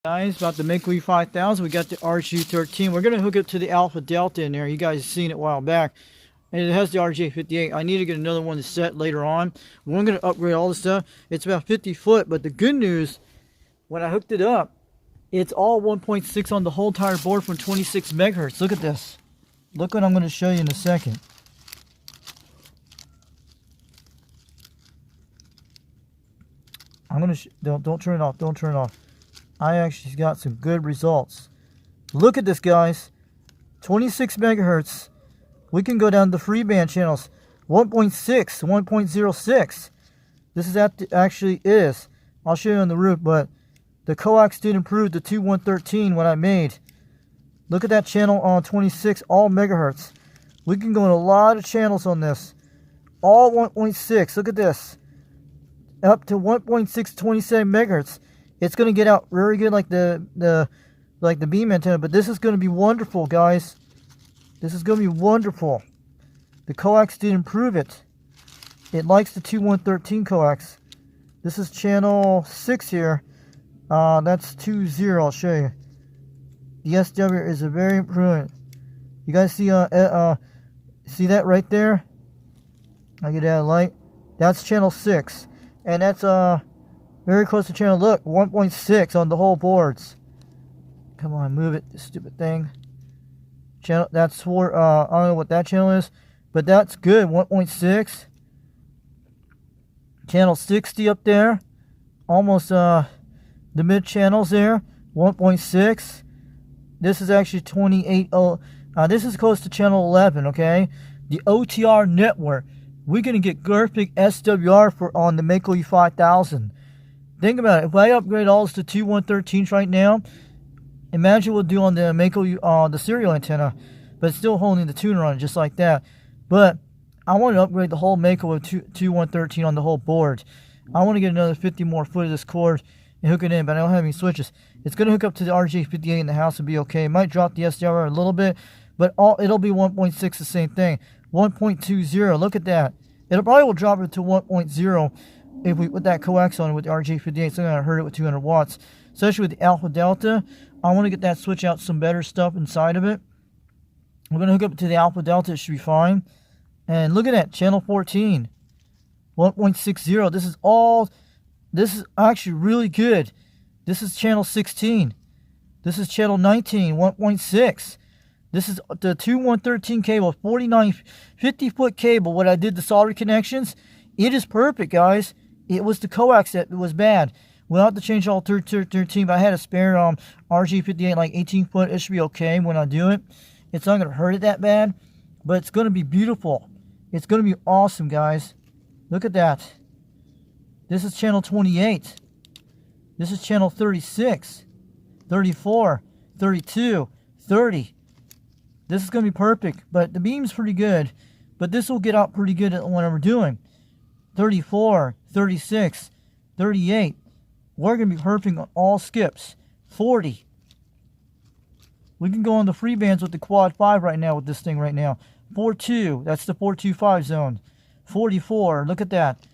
Guys, about the Macov5000, we got the RG13. We're going to hook it to the Alpha Delta in there. You guys have seen it a while back. And it has the RJ58. I need to get another one to set later on. We're going to upgrade all the stuff. It's about 50 foot, but the good news, when I hooked it up, it's all 1.6 on the whole entire board from 26 megahertz. Look at this. Look what I'm going to show you in a second. I'm going to don't turn it off. Don't turn it off. I actually got some good results. Look at this, guys. 26 megahertz. We can go down to free band channels. 1.6, 1.06. This is actually is. I'll show you on the roof, but the coax did improve the 2113 what I made. Look at that channel on 26, all megahertz. We can go in a lot of channels on this. All 1.6. Look at this. Up to 1.6, 27 megahertz. It's going to get out very good like the beam antenna, but this is going to be wonderful, guys. This is going to be wonderful. The coax did improve it. It likes the 2113 coax. This is channel 6 here. That's 20. I'll show you. The SW is a very improvement. You guys see see that right there? I get out of light. That's channel 6, and that's very close to channel. Look, 1.6 on the whole boards. Come on, move it, this stupid thing. Channel, that's for I don't know what that channel is, but that's good. 1.6. Channel 60 up there, almost the mid channels there. 1.6. This is actually 28. This is close to channel 11. Okay, the OTR network. We're gonna get perfect SWR for on the Macov5000. Think about it. If I upgrade all this to 2113s right now, imagine what we'll do on the Macov, the serial antenna, but still holding the tuner on it just like that. But I want to upgrade the whole Macov with 2113 on the whole board. I want to get another 50 more foot of this cord and hook it in, but I don't have any switches. It's going to hook up to the RJ58 in the house and be okay. It might drop the SDR a little bit, but it'll be 1.6 the same thing. 1.20, look at that. It'll probably will drop it to 1.0 if we put that coax on it with the RJ58. So I'm going to hurt it with 200 watts. Especially with the Alpha Delta, I want to get that switch out some better stuff inside of it. We're going to hook up to the Alpha Delta. It should be fine. And look at that, channel 14. 1.60. This is actually really good. This is channel 16. This is channel 19, 1.6. This is the 2113 cable, 50 foot cable. What I did, the solder connections, it is perfect, guys. It was the coax that was bad. We'll have to change all 13, but I had a spare RG58, like 18 foot. It should be okay when I do it. It's not going to hurt it that bad, but it's going to be beautiful. It's going to be awesome, guys. Look at that. This is channel 28. This is channel 36, 34, 32, 30. This is going to be perfect, but the beam's pretty good. But this will get out pretty good at what we're doing. 34, 36, 38. We're going to be perfect on all skips. 40. We can go on the free bands with the quad 5 right now with this thing right now. 42, that's the 425 zone. 44, look at that.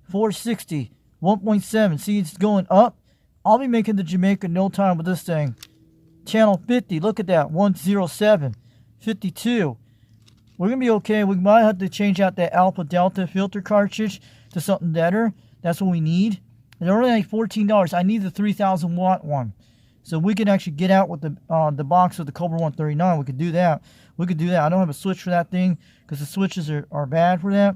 460, 1.7. See, it's going up. I'll be making the Jamaica no time with this thing. Channel 50, look at that. 107, 52. We're going to be okay. We might have to change out that Alpha Delta filter cartridge to something better. That's what we need. And they're only like $14. I need the 3,000 watt one. So we can actually get out with the box of the Cobra 139. We could do that. We could do that. I don't have a switch for that thing because the switches are bad for that.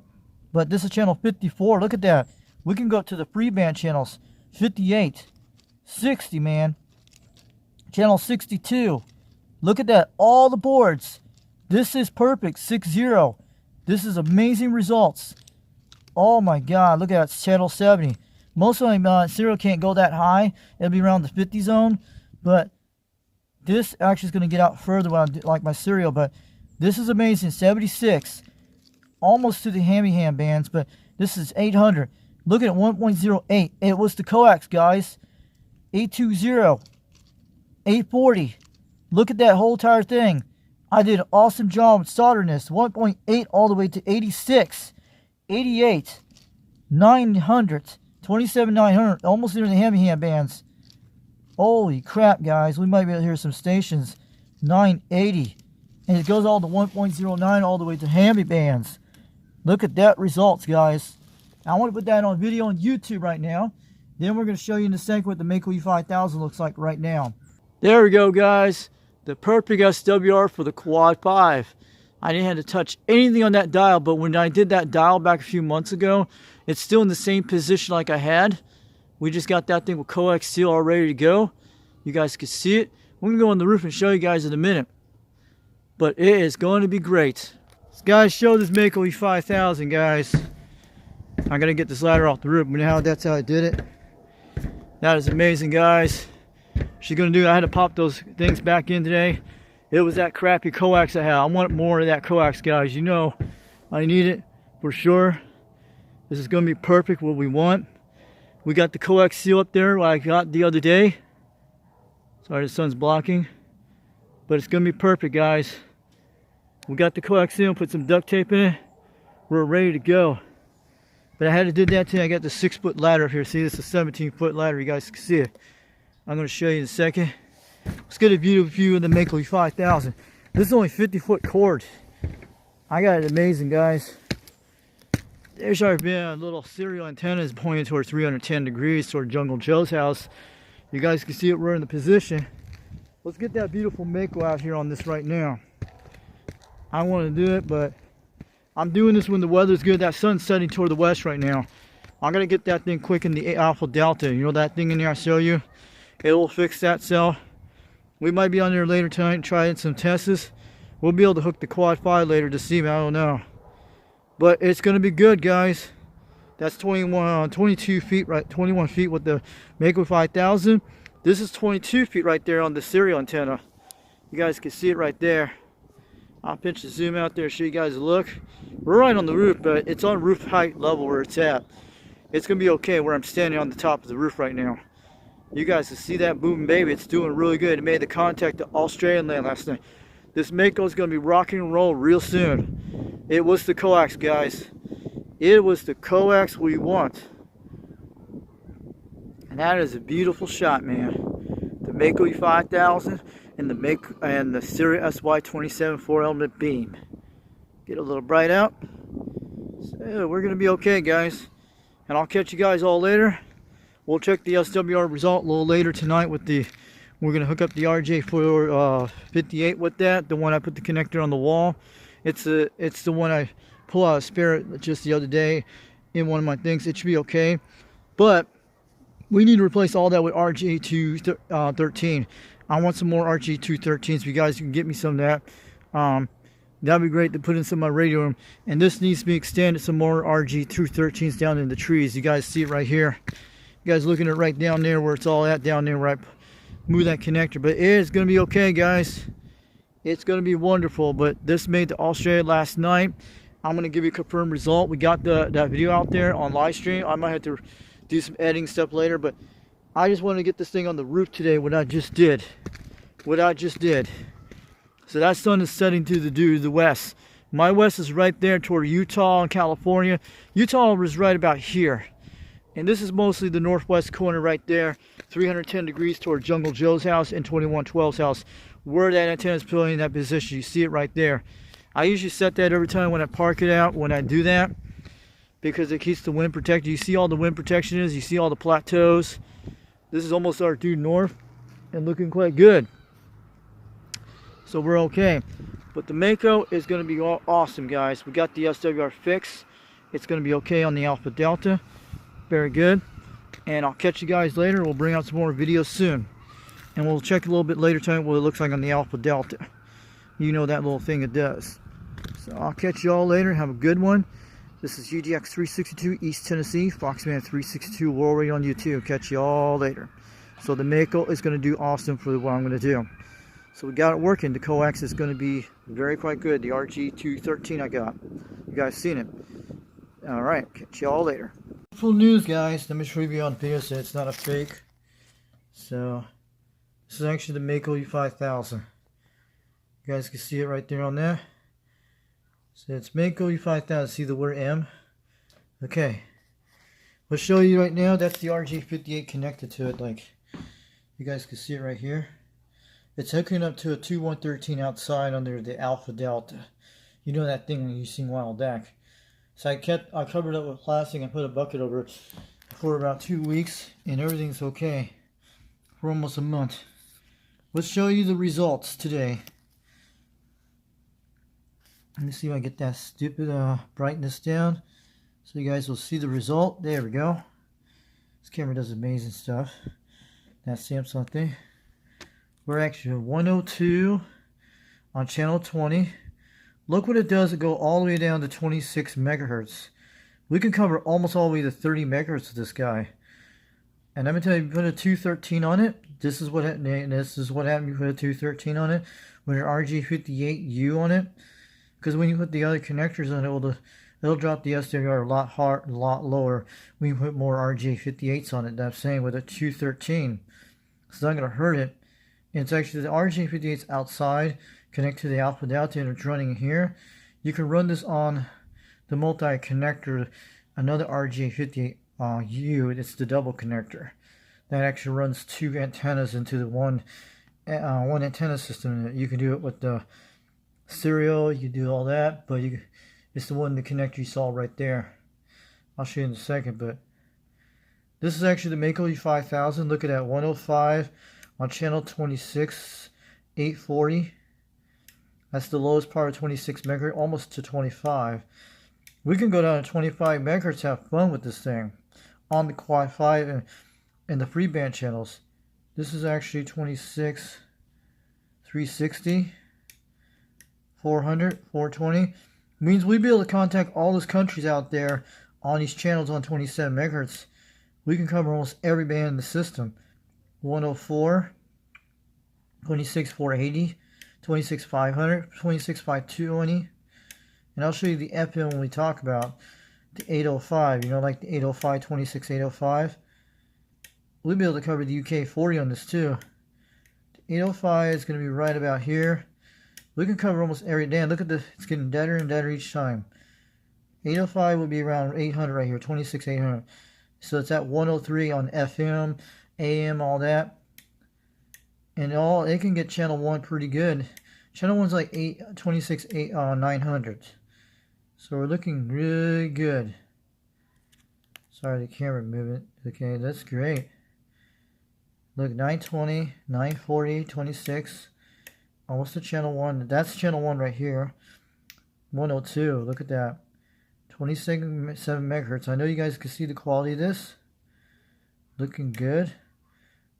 But this is channel 54. Look at that. We can go up to the free band channels. 58. 60, man. Channel 62. Look at that. All the boards. This is perfect. 60. This is amazing results. Oh my God. Look at that. Channel 70. Most of my serial can't go that high. It'll be around the 50 zone. But this actually is going to get out further when I do, like my serial. But this is amazing. 76. Almost to the hammy-ham bands. But this is 800. Look at 1.08. It was the coax, guys. 820. 840. Look at that whole entire thing. I did an awesome job with soldering this. 1.8 all the way to 86. 88. 900. 27,900. Almost near the hammy-ham bands. Holy crap, guys. We might be able to hear some stations. 980. And it goes all to 1.09 all the way to Hamby bands. Look at that results, guys. I want to put that on video on YouTube right now. Then we're going to show you in a second what the Macov5000 looks like right now. There we go, guys. The perfect SWR for the Quad 5. I didn't have to touch anything on that dial, but when I did that dial back a few months ago, it's still in the same position like I had. We just got that thing with coax seal all ready to go. You guys can see it. We're going to go on the roof and show you guys in a minute. But it is going to be great. Let's guys show this Macov5000, guys. I'm going to get this ladder off the roof. You know that's how I did it. That is amazing, guys. She's going to do, I had to pop those things back in today. It was that crappy coax I had. I want more of that coax, guys. You know, I need it for sure. This is going to be perfect, what we want. We got the coax seal up there like I got the other day. Sorry, the sun's blocking. But it's going to be perfect, guys. We got the coax seal, put some duct tape in it. We're ready to go. But I had to do that today. I got the 6-foot ladder up here. See, this is a 17-foot ladder. You guys can see it. I'm going to show you in a second. Let's get a beautiful view of the Macov5000. This is only 50-foot cord. I got it amazing, guys. There's our little serial antenna is pointing toward 310 degrees toward Jungle Joe's house. You guys can see it. We're in the position. Let's get that beautiful Mako out here on this right now. I want to do it, but I'm doing this when the weather's good. That sun's setting toward the west right now. I'm going to get that thing quick in the Alpha Delta. You know that thing in there I show you? It will fix that cell. We might be on there later tonight and try in some tests. We'll be able to hook the Quad 5 later to see, I don't know. But it's going to be good, guys. That's 22 feet, right? 21 feet with the Macov5000. This is 22 feet right there on the serial antenna. You guys can see it right there. I'll pinch the zoom out there, show you guys a look. We're right on the roof, but it's on roof height level where it's at. It's going to be okay where I'm standing on the top of the roof right now. You guys can see that booming baby. It's doing really good. It made the contact to Australian land last night. This Mako is going to be rocking and roll real soon. It was the coax, guys. It was the coax we want. And that is a beautiful shot, man. The Macov5000 and the Siri SY27 4-element beam. Get a little bright out. So we're going to be okay, guys. And I'll catch you guys all later. We'll check the SWR result a little later tonight with the, we're going to hook up the RJ458 with that, the one I put the connector on the wall. It's the one I pull out of spare just the other day in one of my things. It should be okay. But we need to replace all that with RG213. I want some more RG213s. If you guys can get me some of that, that'd be great to put in some of my radio room. And this needs to be extended, some more RG213s down in the trees. You guys see it right here. You guys looking at right down there where it's all at, down there where I move that connector. But it is going to be okay, guys. It's going to be wonderful. But this made to Australia last night. I'm going to give you a confirmed result. We got that video out there on live stream. I might have to do some editing stuff later, but I just wanted to get this thing on the roof today, what I just did. So that sun is setting to the west. My west is right there toward Utah and California. Utah was right about here. And this is mostly the northwest corner right there, 310 degrees toward Jungle Joe's house and 2112's house. Where that antenna is pulling in that position, you see it right there. I usually set that every time when I park it out, when I do that, because it keeps the wind protected. You see all the wind protection is, you see all the plateaus. This is almost our due north and looking quite good. So we're okay. But the Mako is going to be awesome, guys. We got the SWR fixed. It's going to be okay on the Alpha Delta. Very good. And I'll catch you guys later. We'll bring out some more videos soon. And we'll check a little bit later tonight what it looks like on the Alpha Delta. You know that little thing it does. So I'll catch you all later. Have a good one. This is UGX 362 East Tennessee, Foxman 362 World Radio on YouTube. Catch you all later. So the Mako is going to do awesome for what I'm going to do. So we got it working. The coax is going to be very quite good. The RG213 I got. You guys seen it. Alright, catch you all later. Full news, guys. Let me show you on the video so it's not a fake. So this is actually the Macov5000. You guys can see it right there on there. So it's Macov5000. See the word M? Okay. We'll show you right now. That's the RJ58 connected to it. Like, You guys can see it right here. It's hooking up to a 2113 outside under the Alpha Delta. You know that thing you've seen a while back. So I covered it up with plastic and put a bucket over it for about 2 weeks, and everything's okay for almost a month. Let's show you the results today. Let me see if I get that stupid brightness down so you guys will see the result. There we go. This camera does amazing stuff. That Samsung thing. We're actually at 102 on channel 20. Look what it does. It go all the way down to 26 megahertz. We can cover almost all the way to 30 megahertz with this guy. And I'm gonna tell you, put a 213 on it. This is what happened. You put a 213 on it with an RG58U on it. Because when you put the other connectors on it, it'll drop the SWR a lot lower when you put more RG58s on it. That's saying with a 213, it's not gonna hurt it. And it's actually the RG58s outside connect to the Alpha Delta, and it's running here. You can run this on the multi-connector, another RG58U. It's the double connector that actually runs 2 antennas into the one antenna system. You can do it with the serial. You can do all that, but it's the one, the connector you saw right there. I'll show you in a second, but this is actually the Macov5000. Look at that, 105 on channel 26, 840. That's the lowest power, 26 megahertz, almost to 25. We can go down to 25 megahertz, have fun with this thing on the Quad 5 and the free band channels. This is actually 26, 360, 400, 420. Means we'd be able to contact all those countries out there on these channels on 27 megahertz. We can cover almost every band in the system. 104, 26, 480. 26,500, 26,520, and I'll show you the FM when we talk about the 805. You know, like the 805, 26,805. We'll be able to cover the UK 40 on this too. The 805 is going to be right about here. We can cover almost every band. Look at this; it's getting deader and deader each time. 805 will be around 800 right here, 26,800. So it's at 103 on FM, AM, all that. And it can get channel 1 pretty good. Channel 1's like 900. So we're looking really good. Sorry, the camera movement. Okay, that's great. Look, 920, 940, 26. Almost to channel 1. That's channel 1 right here. 102. Look at that. 27 megahertz. I know you guys can see the quality of this. Looking good.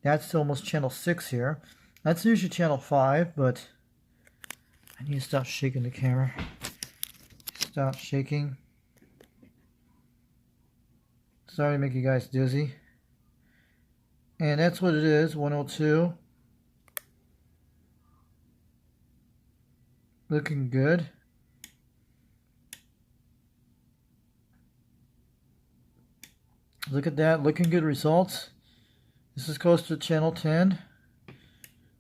That's almost channel 6 here. That's usually channel 5, but I need to stop shaking the camera. Stop shaking. Sorry to make you guys dizzy. And that's what it is, 102. Looking good. Look at that, looking good results. This is close to channel 10.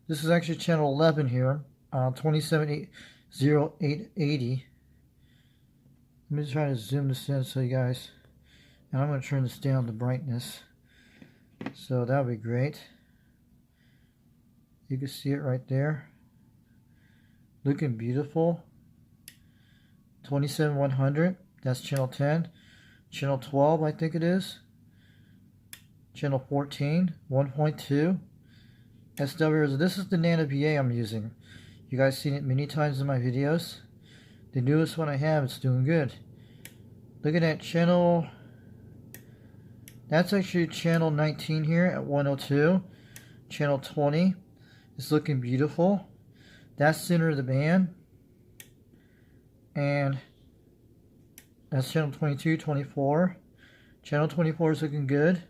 This is actually channel 11 here, 270880. Let me try to zoom this in so you guys, and I'm going to turn this down to brightness. So that would be great. You can see it right there. Looking beautiful. 27100, that's channel 10. Channel 12, I think it is. Channel 14, 1.2. SWRs. This is the Nano PA I'm using. You guys seen it many times in my videos. The newest one I have, it's doing good. Look at that channel. That's actually channel 19 here at 102. Channel 20. It's looking beautiful. That's center of the band. And that's channel 22, 24. Channel 24 is looking good.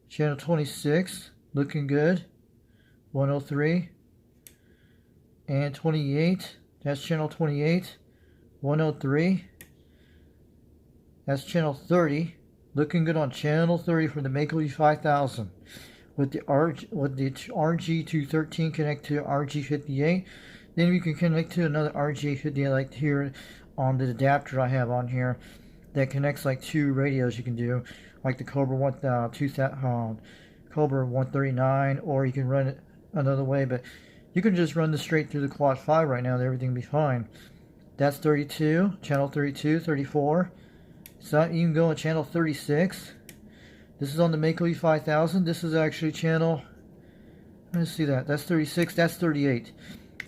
Channel 26, looking good. 103. And 28, that's channel 28. 103. That's channel 30. Looking good on channel 30 for the Macov5000. With the RG213 connect to RG58. Then we can connect to another RG58 like here on the adapter I have on here that connects like 2 radios you can do, like the Cobra Cobra 139, or you can run it another way, but you can just run this straight through the Quad 5 right now and everything will be fine. That's 32, channel 32, 34. So you can go on channel 36. This is on the Macov5000. This is actually channel, let's see that. That's 36, that's 38.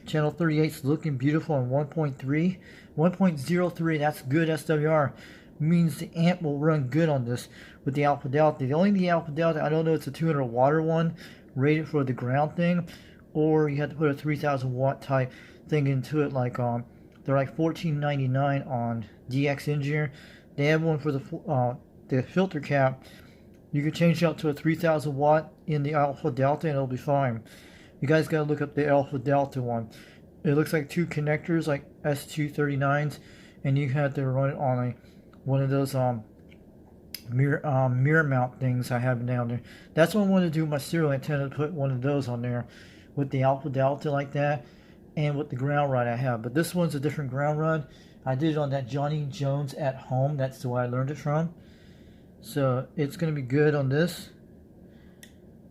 Channel 38 is looking beautiful on 1.3. 1.03, that's good SWR. Means the amp will run good on this with the Alpha Delta. The Alpha Delta, I don't know, it's a 200 watt one rated for the ground thing, or you have to put a 3000 watt type thing into it. Like they're like $14.99 on DX Engineer. They have one for the filter cap. You can change it out to a 3000 watt in the Alpha Delta and it'll be fine. You guys gotta look up the Alpha Delta one. It looks like two connectors, like S239s, and you have to run it on one of those mirror mount things I have down there. That's what I want to do with my serial antenna, to put one of those on there with the Alpha Delta like that, and with the ground rod I have. But this one's a different ground rod. I did it on that Johnny Jones at home. That's the way I learned it from. So it's going to be good on this.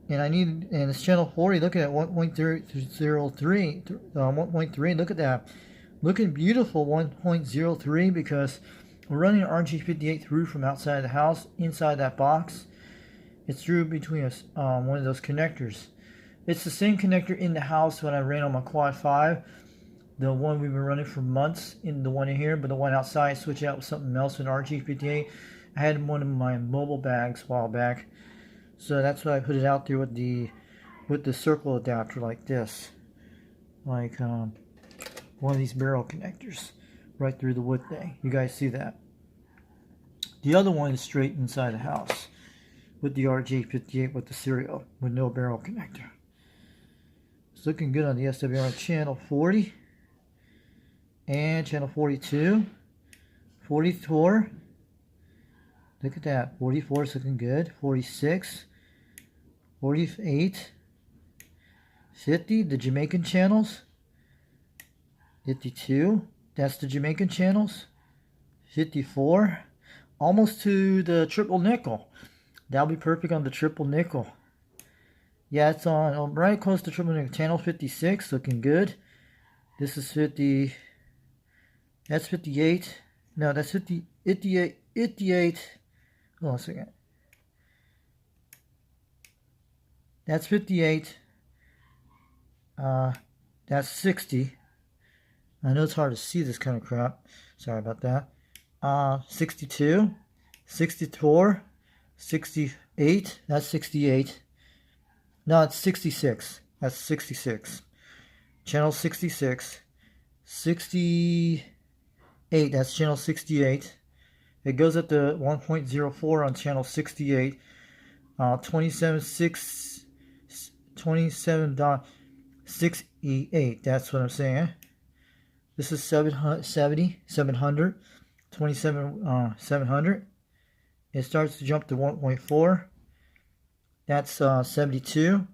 And it's channel 40. Look at that, 1.03, 1.3. Look at that, looking beautiful. 1.03, because we're running an RG58 through from outside the house, inside that box. It's through between us, one of those connectors. It's the same connector in the house when I ran on my Quad 5. The one we've been running for months, in the one in here, but the one outside, switch out with something else with RG58. I had one of my mobile bags a while back. So that's why I put it out there with the circle adapter like this. Like one of these barrel connectors right through the wood thing. You guys see that? The other one is straight inside the house with the RJ58 with the serial with no barrel connector. It's looking good on the SWR channel 40 and channel 42, 44. Look at that. 44 is looking good. 46, 48, 50, the Jamaican channels. 52, that's the Jamaican channels. 54, almost to the triple nickel. That'll be perfect on the triple nickel. Yeah, it's on right close to triple nickel. Channel 56, looking good. This is 50. That's 58. No, that's 50. 58. Hold on a second. That's 58. That's 60. I know it's hard to see this kind of crap. Sorry about that. 62. 64. 68. That's 68. No, it's 66. That's 66. Channel 66. 68. That's channel 68. It goes up to 1.04 on channel 68. 27.68. That's what I'm saying. This is 700. 700. It starts to jump to 1.4. That's 72.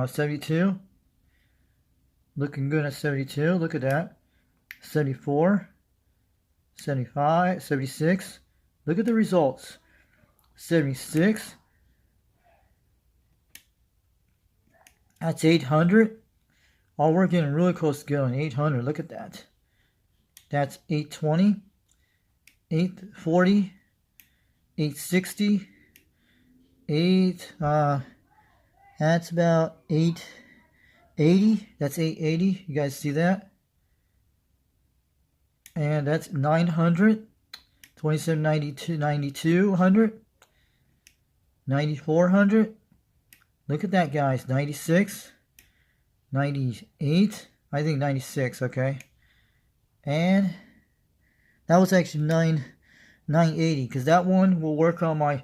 72. Looking good at 72. Look at that. 74. 75, 76. Look at the results. 76. That's 800. Oh, we're getting really close to going 800. Look at that. That's 820, 840, 860, 8. That's about 880. That's 880. You guys see that? And that's 900, 2792, 9200, 9400. Look at that, guys. 96, 98. I think 96. Okay. And that was actually 980, because that one will work on my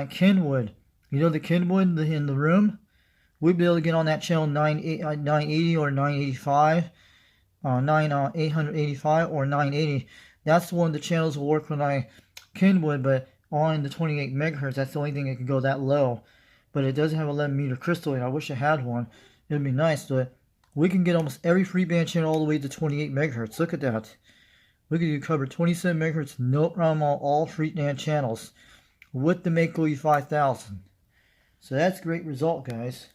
Kenwood. You know the Kenwood in the room. We'll be able to get on that channel 980 or 985. 885 or 980. That's one of the channels will work when I Kenwood, but on the 28 megahertz. That's the only thing that can go that low. But it doesn't have 11 meter crystal. I wish I had one. It would be nice, but we can get almost every free band channel all the way to 28 megahertz. Look at that. Look at you cover 27 megahertz, no problem on all free band channels with the Macov5000. So that's a great result, guys.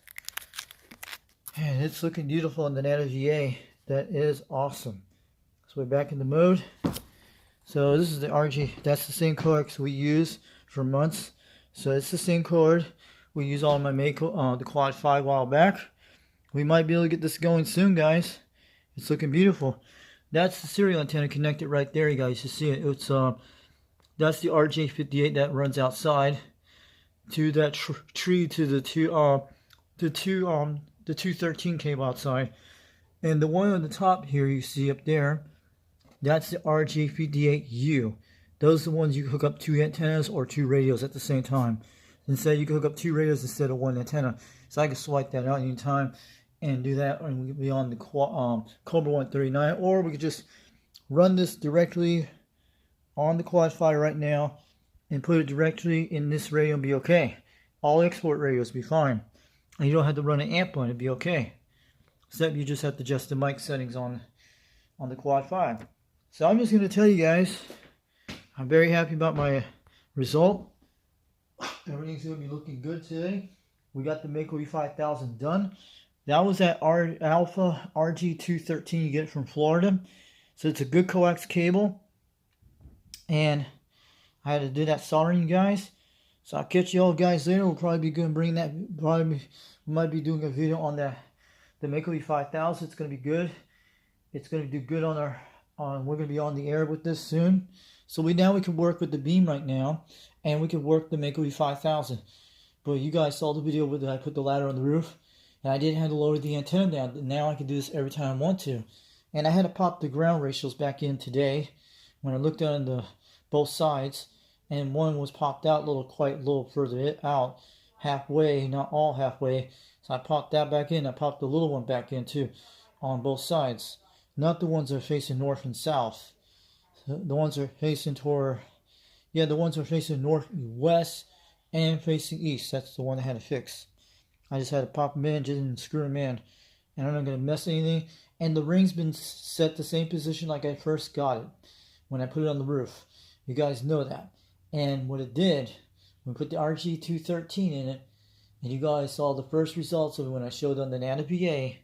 And it's looking beautiful on the Nano VA. That is awesome. So we're back in the mode. So this is the RG. That's the same coax we use for months. So it's the same cord we use on my Macov, the Quad 5 a while back. We might be able to get this going soon, guys. It's looking beautiful. That's the serial antenna connected right there, you guys. You see it. It's that's the RJ58 that runs outside to that tree, to the 213 cable outside. And the one on the top here you see up there, that's the RJ58U. Those are the ones you can hook up 2 antennas or 2 radios at the same time. Instead, you can hook up 2 radios instead of 1 antenna. So I can swipe that out anytime and do that, and we can be on the Cobra 139, or we could just run this directly on the Quad 5 right now and put it directly in this radio and be okay. All export radios be fine. And you don't have to run an amp on it, be okay. Except you just have to adjust the mic settings on the Quad 5. So I'm just going to tell you guys, I'm very happy about my result. Everything's going to be looking good today. We got the Macov5000 done. That was that Alpha RG213 you get from Florida. So it's a good coax cable. And I had to do that soldering, you guys. So I'll catch you all guys later. We'll probably be going to bring that. We might be doing a video on the Macov5000. It's going to be good. It's going to do good on our. We're going to be on the air with this soon. So now we can work with the beam right now, and we can work the Macov5000. But you guys saw the video where I put the ladder on the roof, and I didn't have to lower the antenna down. Now I can do this every time I want to. And I had to pop the ground ratios back in today when I looked on the both sides, and one was popped out quite a little further out, halfway, not all halfway. So I popped that back in. I popped the little one back in too, on both sides. Not the ones that are facing north and south. The ones are facing toward, the ones are facing northwest and facing east. That's the one I had to fix. I just had to pop them in, just didn't screw them in. And I'm not going to mess anything. And the ring's been set the same position like I first got it when I put it on the roof. You guys know that. And what it did, we put the RG213 in it, and you guys saw the first results of it when I showed on the Nano VA.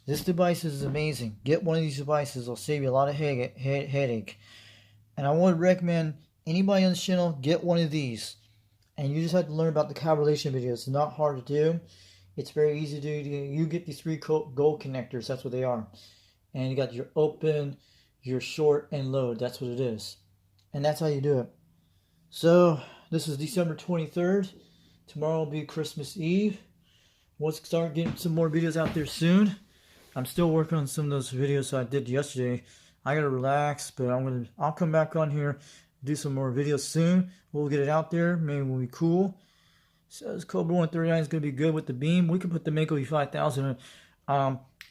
This device is amazing. Get one of these devices. It'll save you a lot of headache. And I would recommend anybody on the channel, get one of these. And you just have to learn about the calibration videos. It's not hard to do. It's very easy to do. You get these 3 gold connectors. That's what they are. And you got your open, your short, and load. That's what it is. And that's how you do it. So, this is December 23rd. Tomorrow will be Christmas Eve. We'll start getting some more videos out there soon. I'm still working on some of those videos I did yesterday. I gotta relax, but I'll come back on here, do some more videos soon. We'll get it out there. Maybe we'll be cool. So this Cobra 139 is gonna be good with the beam. We can put the Macov5000 in.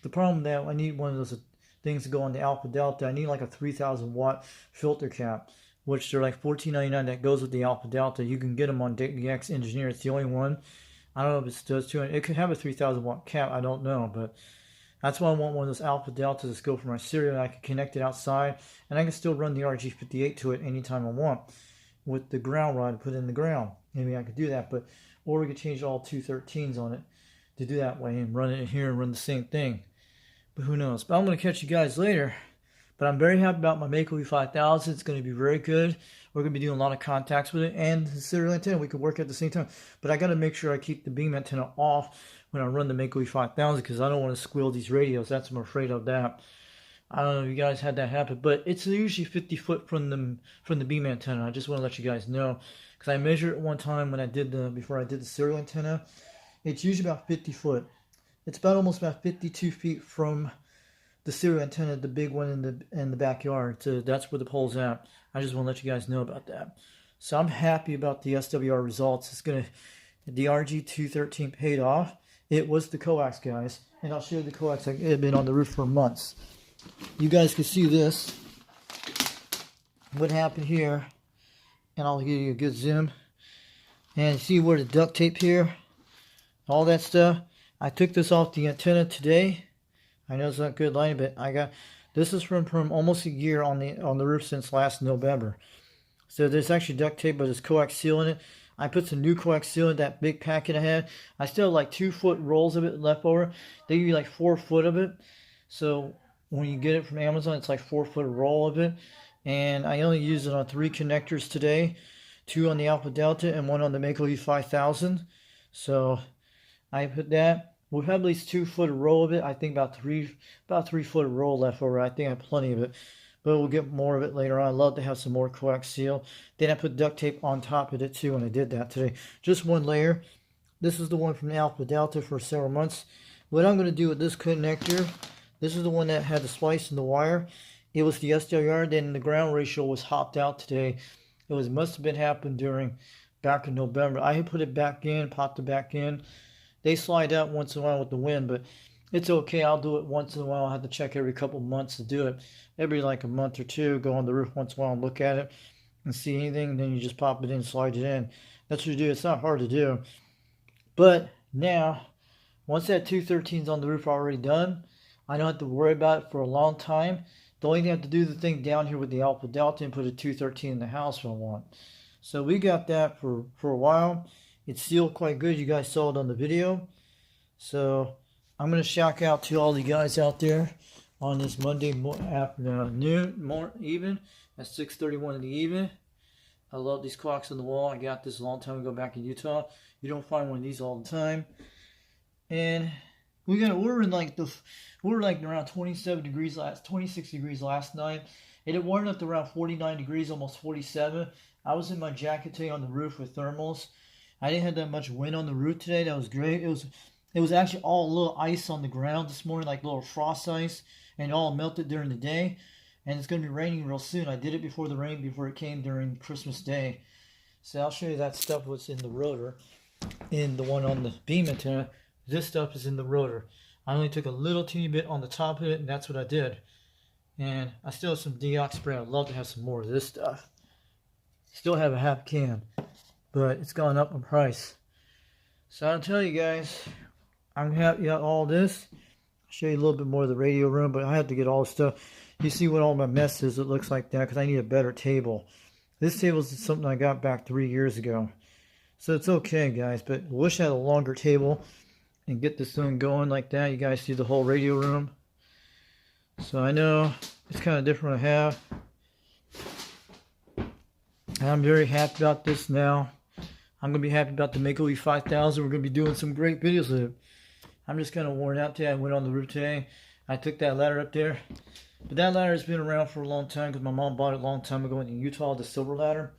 The problem that I need one of those things to go on the Alpha Delta. I need like a 3,000 watt filter cap, which they're like $14.99. That goes with the Alpha Delta. You can get them on DX Engineer. It's the only one. I don't know if it does too. It could have a 3,000 watt cap. I don't know, but that's why I want one of those Alpha Deltas to go for my serial. I can connect it outside, and I can still run the RG58 to it anytime I want with the ground rod put in the ground. Maybe I could do that, or we could change all 213s on it to do that way and run it in here and run the same thing. But who knows? But I'm going to catch you guys later. But I'm very happy about my Macov5000. It's going to be very good. We're going to be doing a lot of contacts with it, and the serial antenna. We can work at the same time. But I got to make sure I keep the beam antenna off when I run the Macov5000, because I don't want to squeal these radios. That's I'm afraid of that. I don't know if you guys had that happen, but it's usually 50 foot from the beam antenna. I just want to let you guys know, because I measured it one time when I did before I did the serial antenna. It's usually about 50 foot. It's almost about 52 feet from the serial antenna, the big one in the backyard. So that's where the pole's at. I just want to let you guys know about that. So I'm happy about the SWR results. The RG213 paid off. It was the coax, guys, and I'll show you the coax. It had been on the roof for months. You guys can see this. What happened here, and I'll give you a good zoom. And see where the duct tape here, all that stuff. I took this off the antenna today. I know it's not good lighting, but this is from almost a year on the roof since last November. So there's actually duct tape, but there's coax seal in it. I put some new coax seal in that big packet I had. I still have like 2-foot rolls of it left over. They give you like 4 foot of it. So when you get it from Amazon, it's like 4 foot roll of it. And I only used it on 3 connectors today. 2 on the Alpha Delta and 1 on the Macov5000. So I put that. We'll have at least 2 foot roll of it. I think about 3 foot roll left over. I think I have plenty of it. But we'll get more of it later on. I'd love to have some more coax seal. Then I put duct tape on top of it too when I did that today. Just 1 layer. This is the one from the Alpha Delta for several months. What I'm going to do with this connector, this is the one that had the splice in the wire. It was the SDR, then the ground ratio was hopped out today. It must have been happened back in November. I had put it back in, popped it back in. They slide out once in a while with the wind, but it's okay. I'll do it once in a while. I have to check every couple months to do it. Every like a month or two, go on the roof once in a while and look at it and see anything. Then you just pop it in, slide it in. That's what you do. It's not hard to do. But now, once that 213 is on the roof already done, I don't have to worry about it for a long time. The only thing I have to do is the thing down here with the Alpha Delta and put a 213 in the house if I want. So we got that for a while. It's sealed quite good. You guys saw it on the video. So I'm going to shout out to all the guys out there on this Monday evening at 6:31 in the evening. I love these clocks on the wall. I got this a long time ago back in Utah. You don't find one of these all the time. And we were like around 26 degrees last night. And it warmed up to around 49 degrees, almost 47. I was in my jacket today on the roof with thermals. I didn't have that much wind on the roof today. That was great. It was actually all a little ice on the ground this morning, like little frost ice, and it all melted during the day. And it's going to be raining real soon. I did it before it came during Christmas Day. So I'll show you that stuff what's in the rotor. In the one on the beam antenna, this stuff is in the rotor. I only took a little teeny bit on the top of it, and that's what I did. And I still have some deox spray. I'd love to have some more of this stuff. Still have a half can, but it's gone up in price. So I'll tell you guys, I'm happy about all this. I'll show you a little bit more of the radio room, but I have to get all the stuff. You see what all my mess is, it looks like that, because I need a better table. This table is something I got back 3 years ago. So it's okay, guys, but I wish I had a longer table and get this thing going like that. You guys see the whole radio room. So I know it's kind of different to have. And I'm very happy about this now. I'm going to be happy about the Macov5000. We're going to be doing some great videos with it. I'm just kind of worn out today. I went on the roof today. I took that ladder up there. But that ladder has been around for a long time because my mom bought it a long time ago in Utah, the silver ladder.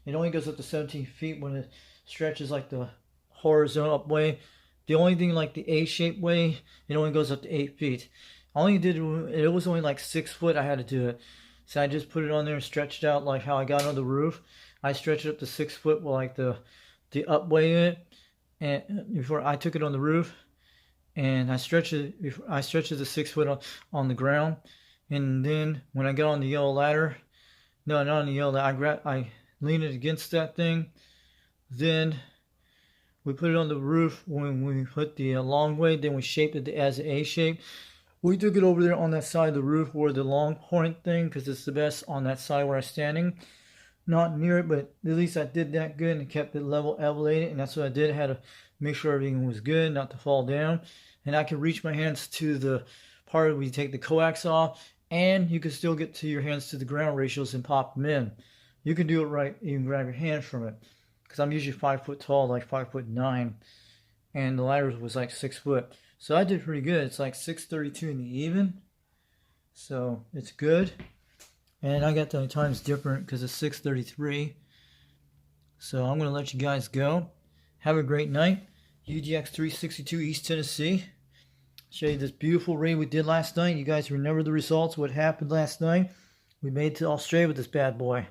It only goes up to 17 feet when it stretches like the horizontal up way. The only thing like the A-shaped way, it only goes up to 8 feet. All I did, it was only like 6 foot I had to do it. So I just put it on there and stretched it out like how I got on the roof. I stretched it up to 6 foot with like the up way in it. And before I took it on the roof. And I stretched it to 6 foot on the ground. And then when I got on the yellow ladder, no, not on the yellow ladder, I leaned it against that thing. Then we put it on the roof when we put the long way. Then we shaped it as an A shape. We took it over there on that side of the roof where the long point thing, because it's the best on that side where I'm standing. Not near it, but at least I did that good and kept it level elevated. And that's what I did. I had to make sure everything was good, not to fall down. And I could reach my hands to the part where you take the coax off. And you can still get to your hands to the ground ratios and pop them in. You can do it right. You can grab your hands from it. Because I'm usually 5 foot tall, like 5'9", and the ladder was like 6 foot. So I did pretty good. It's like 6:32 in the evening, so it's good. And I got the times different because it's 6:33. So I'm gonna let you guys go. Have a great night. UGX362 East Tennessee. Show you this beautiful raid we did last night. You guys remember the results? What happened last night? We made it to Australia with this bad boy.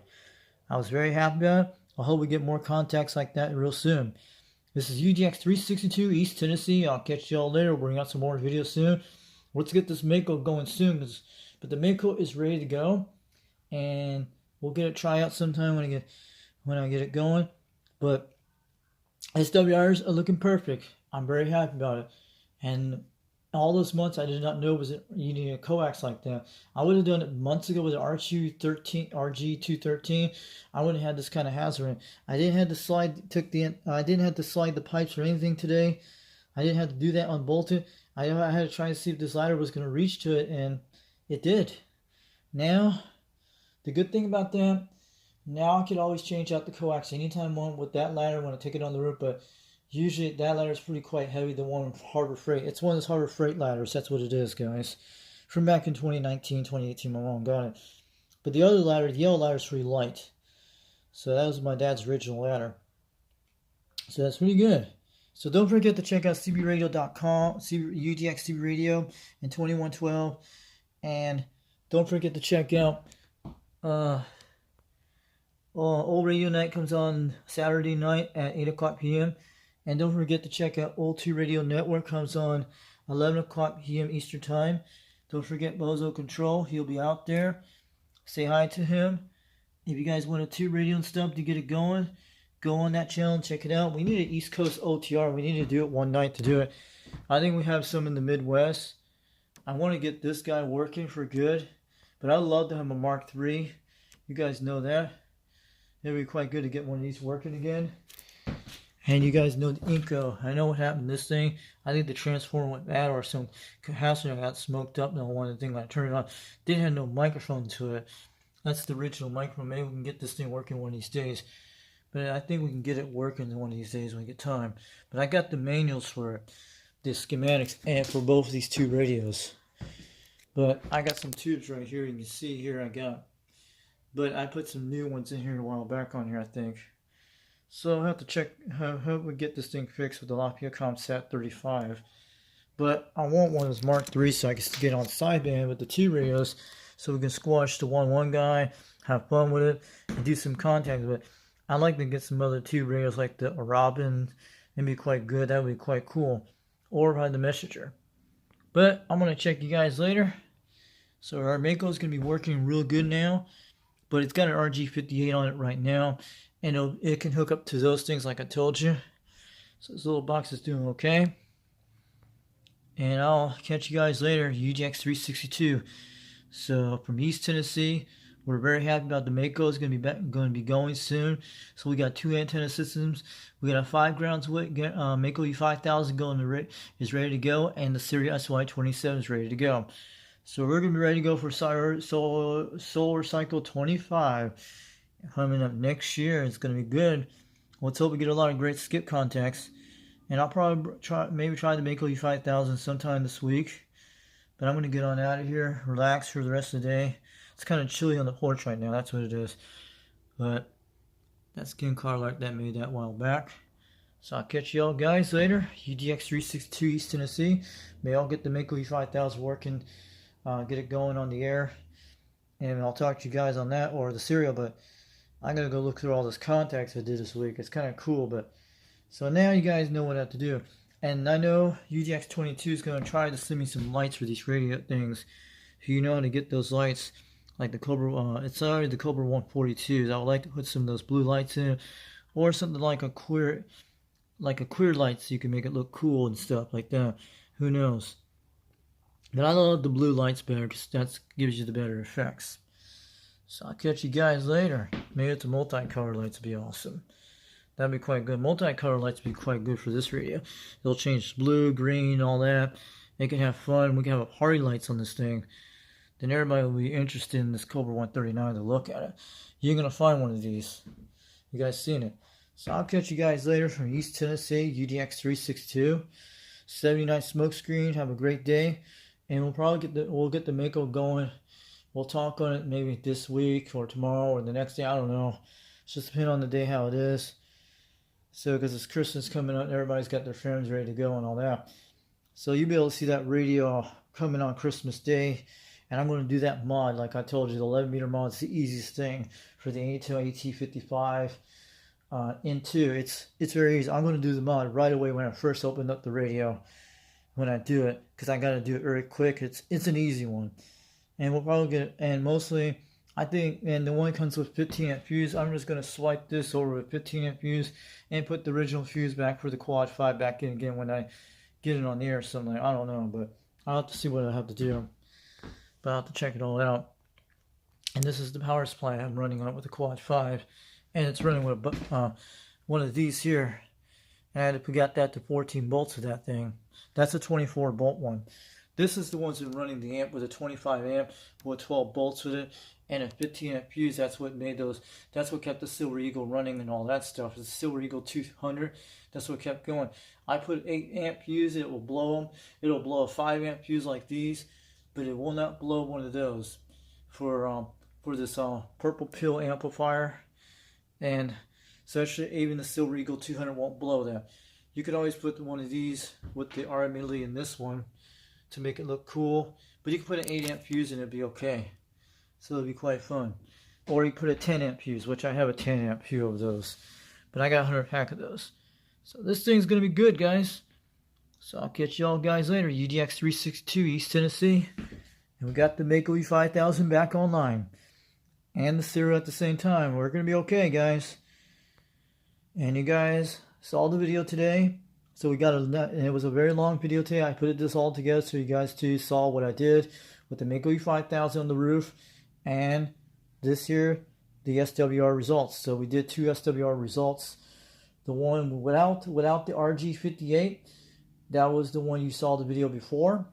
I was very happy about it. I hope we get more contacts like that real soon. This is UGX362 East Tennessee. I'll catch y'all later. We'll bring out some more videos soon. Let's get this Mako going soon. But the Mako is ready to go. And we'll get a tryout sometime when I get it going. But SWRs are looking perfect. I'm very happy about it. And all those months I did not know was it needing a coax like that. I would have done it months ago with an RG213. I wouldn't have had this kind of hazard. I didn't have to slide I didn't have to slide the pipes or anything today. I didn't have to do that unbolt it. I had to try to see if this ladder was going to reach to it, and it did. Now, the good thing about that, now I could always change out the coax anytime I want with that ladder when I take it on the roof, but usually that ladder is pretty quite heavy, the one with Harbor Freight. It's one of those Harbor Freight ladders, that's what it is, guys. From back in 2019, 2018, my mom got it. But the other ladder, the yellow ladder, is pretty light. So that was my dad's original ladder. So that's pretty good. So don't forget to check out cbradio.com, UGX CB Radio in 2112. And don't forget to check out Old Radio Night comes on Saturday night at 8 o'clock p.m. And don't forget to check out Old 2 Radio Network comes on 11 o'clock p.m. Eastern Time. Don't forget Bozo Control. He'll be out there. Say hi to him. If you guys want a 2 radio and stuff to get it going, go on that channel and check it out. We need an East Coast OTR. We need to do it one night to do it. I think we have some in the Midwest. I want to get this guy working for good. But I'd love to have a Mark III. You guys know that. It'd be quite good to get one of these working again. And you guys know the Inco. I know what happened to this thing. I think the transformer went bad or some capacitor got smoked up. No one thing when I turned it on. Didn't have no microphone to it. That's the original microphone. Maybe we can get this thing working one of these days. But I think we can get it working one of these days when we get time. But I got the manuals for it. The schematics and for both of these 2 radios. But I got some tubes right here. You can see here I got. But I put some new ones in here a while back on here, I think. So I'll have to check how we get this thing fixed with the LaPiacom Sat 35. But I want one of those Mark III so I can get on sideband with the 2 radios so we can squash the 1-1 guy, have fun with it, and do some contacts with it. I'd like to get some other 2 radios like the Robin. It'd be quite good. That would be quite cool. Or by the Messenger. But I'm going to check you guys later. So our Mako is going to be working real good now. But it's got an RG58 on it right now. And it can hook up to those things like I told you. So this little box is doing okay. And I'll catch you guys later. UGX 362. So from East Tennessee, we're very happy about the Mako. It's going to be going soon. So we got 2 antenna systems. We got a 5 grounds Macov5000 is ready to go, and the Sirius SY27 is ready to go. So we're going to be ready to go for Solar Cycle 25 coming up next year. It's going to be good. Let's hope we get a lot of great skip contacts. And I'll probably try the Macov5000 sometime this week. But I'm going to get on out of here, relax for the rest of the day. It's kind of chilly on the porch right now. That's what it is. But that skin color like that made that a while back. So I'll catch y'all guys later. UGX 362 East Tennessee. May all get the Macov5000 working. Get it going on the air. And I'll talk to you guys on that or the serial. But I'm going to go look through all those contacts I did this week. It's kind of cool. But so now you guys know what I have to do. And I know UGX 22 is going to try to send me some lights for these radio things. If you know how to get those lights. Like the Cobra, it's already the Cobra 142s. I would like to put some of those blue lights in, or something like a queer light, so you can make it look cool and stuff like that. Who knows? But I love the blue lights better because that gives you the better effects. So I'll catch you guys later. Maybe it's a multi-color lights would be awesome. That'd be quite good. Multi-color lights would be quite good for this radio. It'll change blue, green, all that. They can have fun. We can have party lights on this thing. Then everybody will be interested in this Cobra 139 to look at it. You're going to find one of these. You guys seen it. So I'll catch you guys later from East Tennessee, UGX 362. 79 smoke screen. Have a great day. And we'll probably get the Mako going. We'll talk on it maybe this week or tomorrow or the next day. I don't know. It's just depending on the day how it is. So because it's Christmas coming up, everybody's got their friends ready to go and all that. So you'll be able to see that radio coming on Christmas Day. And I'm going to do that mod, like I told you, the 11 meter mod is the easiest thing for the AT55 N2. It's very easy. I'm going to do the mod right away when I first open up the radio. When I do it, because I got to do it very quick. It's an easy one, and we'll probably get. And mostly, I think, and the one comes with 15 amp fuse. I'm just going to swipe this over with 15 amp fuse and put the original fuse back for the Quad 5 back in again when I get it on the air or something. I don't know, but I'll have to see what I have to do, but I'll have to check it all out. And this is the power supply I'm running on it with the Quad 5, and it's running with one of these here. And I had to get that to 14 volts of that thing. That's a 24 volt one. This is the ones that are running the amp with a 25 amp with 12 volts with it and a 15 amp fuse. That's what made those. That's what kept the Silver Eagle running and all that stuff. It's the Silver Eagle 200. That's what kept going. I put 8 amp fuse. It will blow them. It'll blow a 5 amp fuse like these, but it will not blow one of those for this purple pill amplifier. And so actually even the Silver Eagle 200 won't blow that. You could always put one of these with the RMLE in this one to make it look cool, but you can put an 8 amp fuse and it'd be okay. So it'll be quite fun. Or you put a 10 amp fuse, which I have a 10 amp few of those, but I got a 100 pack of those. So this thing's gonna be good, guys. So I'll catch y'all guys later. UDX362 East Tennessee, and we got the Macov5000 back online and the Serial at the same time. We're gonna be okay, guys. And you guys saw the video today. So we got and it was a very long video today. I put this all together so you guys too saw what I did with the Macov5000 on the roof and this here, the SWR results. So we did 2 SWR results. The one without the RG58, that was the one you saw the video before.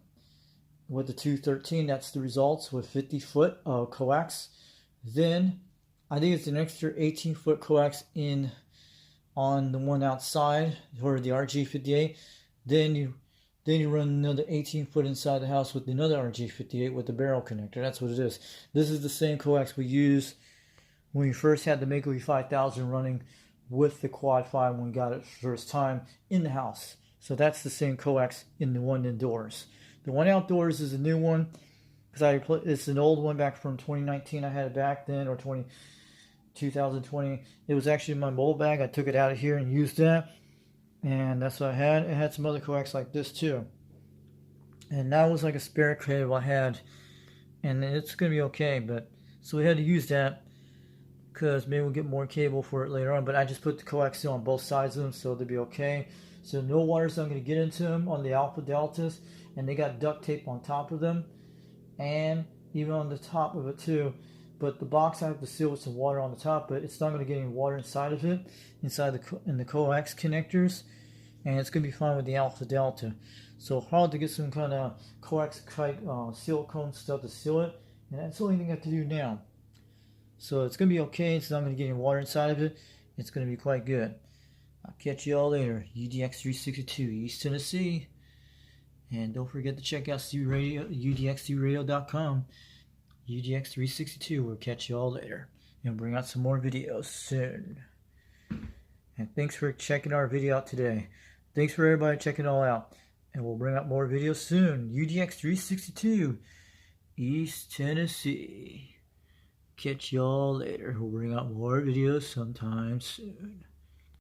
With the 213, that's the results with 50-foot coax. Then I think it's an extra 18-foot coax in on the one outside for the RG58. Then you run another 18-foot inside the house with another RG58 with the barrel connector. That's what it is. This is the same coax we used when we first had the Macov5000 running with the Quad 5 when we got it first time in the house. So that's the same coax in the one indoors. The one outdoors is a new one because it's an old one back from 2019. I had it back then, or 2020. It was actually in my mold bag. I took it out of here and used that, and that's what I had. It had some other coax like this too, and that was like a spare cable I had, and it's gonna be okay. But so we had to use that because maybe we'll get more cable for it later on. But I just put the coax on both sides of them so they'll be okay. So no water's not gonna get into them on the Alpha Deltas, and they got duct tape on top of them, and even on the top of it too. But the box I have to seal with some water on the top, but it's not going to get any water inside of it, inside the coax connectors, and it's going to be fine with the Alpha Delta. So hard to get some kind of coax silicone stuff to seal it, and that's the only thing I have to do now. So it's going to be okay. It's not going to get any water inside of it. It's going to be quite good. I'll catch you all later. UDX362 East Tennessee, and don't forget to check out UDX3radio.com. UDX362. We'll catch you all later and bring out some more videos soon. And thanks for checking our video out today. Thanks for everybody checking it all out, and we'll bring out more videos soon. UDX362 East Tennessee. Catch y'all later. We'll bring out more videos sometime soon.